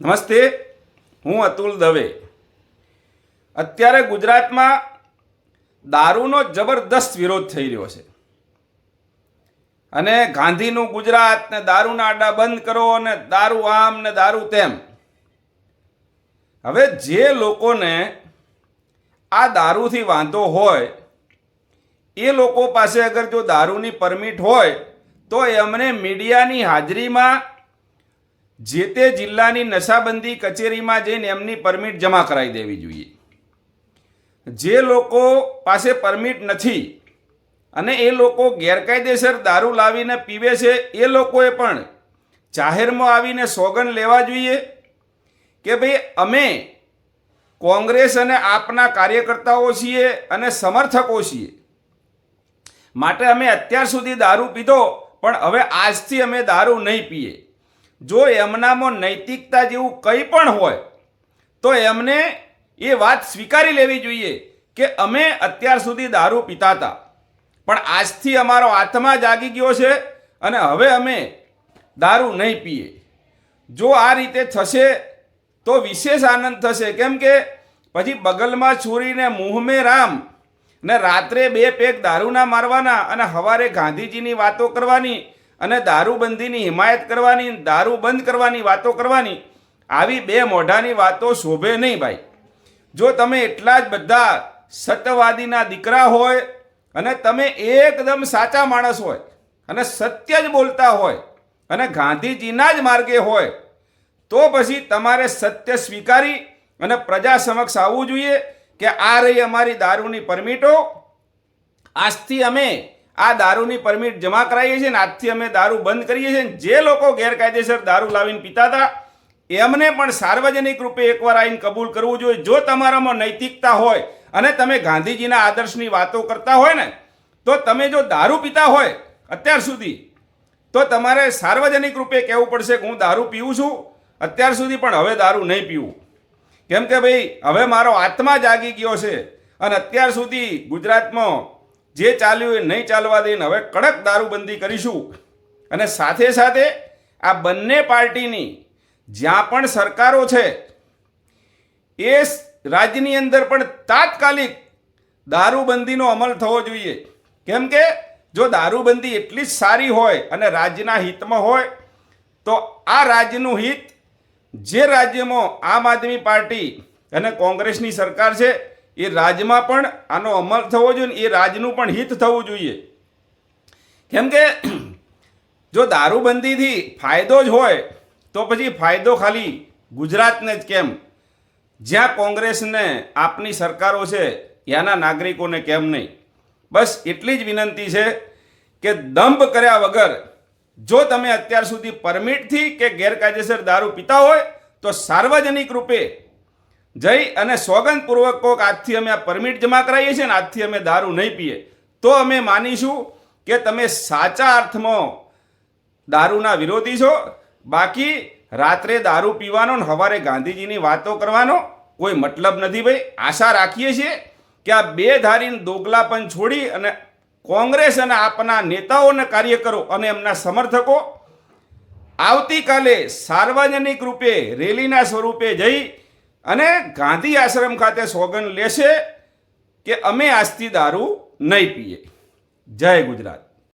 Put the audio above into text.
નમસ્તે, હું અતુલ દવે. અત્યારે ગુજરાતમાં દારૂનો જબરદસ્ત વિરોધ થઈ રહ્યો છે અને ગાંધીનું ગુજરાત ને દારૂના આડા બંધ કરો ને દારૂ આમ ને દારૂ તેમ. હવે જે લોકોને આ દારૂથી વાંધો હોય એ લોકો પાસે અગર જો દારૂની પરમિટ હોય તો એમને મીડિયાની હાજરીમાં જે તે જિલ્લાની નશાબંધી કચેરીમાં જઈને એમની પરમિટ જમા કરાવી દેવી જોઈએ. જે લોકો પાસે પરમિટ નથી અને એ લોકો ગેરકાયદેસર દારૂ લાવીને પીવે છે એ લોકોએ પણ જાહેરમાં આવીને સોગંદ લેવા જોઈએ કે ભાઈ અમે કોંગ્રેસ અને આપના કાર્યકર્તાઓ છીએ અને સમર્થકો છીએ, માટે અમે અત્યાર સુધી દારૂ પીધો પણ હવે આજથી અમે દારૂ નહીં પીએ. જો એમનામાં નૈતિકતા જેવું કંઈ પણ હોય તો એમને એ વાત સ્વીકારી લેવી જોઈએ કે અમે અત્યાર સુધી દારૂ પીતા હતા પણ આજથી અમારો આત્મા જાગી ગયો છે અને હવે અમે દારૂ નહીં પીએ. જો આ રીતે થશે તો વિશેષ આનંદ થશે, કેમ કે પછી બગલમાં છોરીને મુંહ મેં રામ ને રાત્રે 2 પેક દારૂના મારવાના અને સવારે ગાંધીજીની વાતો કરવાની અને દારૂબંધીની હિમાયત કરવાની, દારૂ બંધ કરવાની વાતો કરવાની, આવી 2 મોઢાની વાતો શોભે નહીં ભાઈ. જો તમે એટલા જ બધા સત્યવાદીના દીકરા હોય અને તમે એકદમ સાચા માણસ હોય અને સત્ય જ બોલતા હોય અને ગાંધીજીના જ માર્ગે હોય તો પછી તમારે સત્ય સ્વીકારી અને પ્રજા સમક્ષ આવવું જોઈએ કે આ રહી અમારી દારૂની પરમિટો, આજથી અમે આ દારૂની પરમિટ જમા કરાવીએ છીએ ને આજથી અમે દારૂ બંધ કરીએ છીએ. જે લોકો ગેરકાયદેસર દારૂ લાવીને પીતા હતા એમને પણ સાર્વજનિક રૂપે એકવાર આવીને કબૂલ કરવું જોઈએ. જો તમારામાં નૈતિકતા હોય અને તમે ગાંધીજીના આદર્શની વાતો કરતા હોય ને તો તમે જો દારૂ પીતા હોય અત્યાર સુધી તો તમારે સાર્વજનિક રૂપે કહેવું પડશે કે હું દારૂ પીવું છું અત્યાર સુધી પણ હવે દારૂ નહીં પીવું, કેમ કે ભાઈ હવે મારો આત્મા જાગી ગયો છે અને અત્યાર સુધી ગુજરાતમાં જે ચાલ્યું એ નહીં ચાલવા દઈને હવે કડક દારૂબંધી કરીશું. અને સાથે સાથે આ બંને પાર્ટીની જ્યાં પણ સરકારો છે એ રાજ્યની અંદર પણ તાત્કાલિક દારૂબંધીનો અમલ થવો જોઈએ, કેમ કે જો દારૂબંધી એટલી જ સારી હોય અને રાજ્યના હિતમાં હોય તો આ રાજ્યનું હિત જે રાજ્યમાં આમ આદમી પાર્ટી અને કોંગ્રેસની સરકાર છે એ રાજ્યમાં પણ આનો અમલ થવો જોઈએ, એ રાજ્યનું પણ હિત થવું જોઈએ. કેમ કે જો દારૂબંધીથી ફાયદો જ હોય તો પછી ફાયદો ખાલી ગુજરાતને જ કેમ, જ્યાં કોંગ્રેસને આપની સરકારો છે ત્યાંના નાગરિકોને કેમ નહીં. બસ એટલી જ વિનંતી છે કે દંભ કર્યા વગર જો તમે અત્યાર સુધી પરમિટથી કે ગેરકાયદેસર દારૂ પીતા હોય તો સાર્વજનિક રૂપે જઈ અને સોગંદપૂર્વક કહો કે આજથી અમે આ પરમિટ જમા કરાવીએ છીએ ને આજથી અમે દારૂ નહીં પીએ, તો અમે માનીશું કે તમે સાચા અર્થમાં દારૂના વિરોધી છો. બાકી રાત્રે દારૂ પીવાનો ને સવારે ગાંધીજીની વાતો કરવાનો કોઈ મતલબ નથી ભાઈ. આશા રાખીએ છીએ કે આ 2 ધારીને દોગલાપન છોડી અને કોંગ્રેસ અને આપના નેતાઓ અને કાર્યકરો અને એમના સમર્થકો આવતીકાલે સાર્વજનિક રૂપે રેલીના સ્વરૂપે જઈ અને ગાંધી આશ્રમ ખાતે સોગંદ લેશે કે અમે આજથી દારૂ નહીં પીએ. જય ગુજરાત.